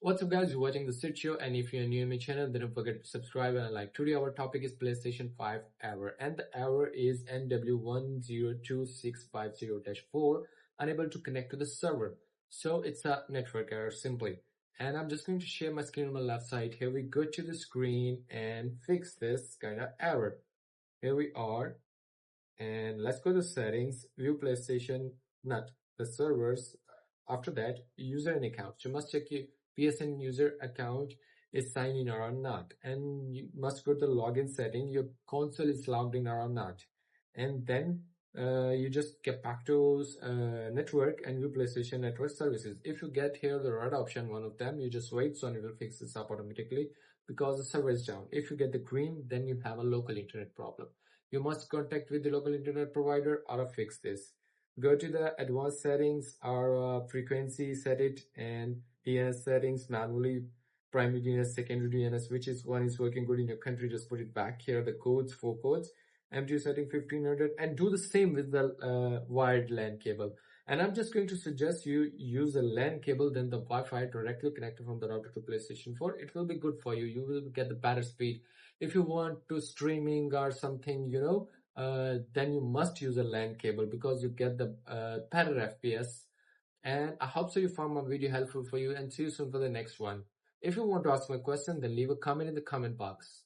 What's up guys, you're watching the Sit Show, and if you're new in my channel then don't forget to subscribe and like. Today our topic is PlayStation 5 error, and the error is NW-102650-4, unable to connect to the server. So it's a network error simply. And I'm just going to share my screen on my left side. Here we go to the screen and fix this kind of error. Here we are, and let's go to settings, view PlayStation, not the servers. After that, user and account. You must check your PSN user account is signed in or not, and you must go to the login setting. Your console is logged in or not, and then you just get back to network and view PlayStation network services. If you get here the red option, one of them, you just wait, Sony will fix this up automatically because the server is down. If you get the green, then you have a local internet problem. You must contact with the local internet provider or fix this. Go to the advanced settings or frequency, set it, and DNS settings manually, primary DNS, secondary DNS, which is one is working good in your country, just put it back here, the codes, 4 codes, MTU setting 1500, and do the same with the wired LAN cable. And I'm just going to suggest you use a LAN cable than the Wi-Fi directly connected from the router to PlayStation 4. It will be good for you. You will get the better speed. If you want to streaming or something, then you must use a LAN cable because you get the better FPS. And I hope so you found my video helpful for you, and see you soon for the next one. If you want to ask me a question, then leave a comment in the comment box.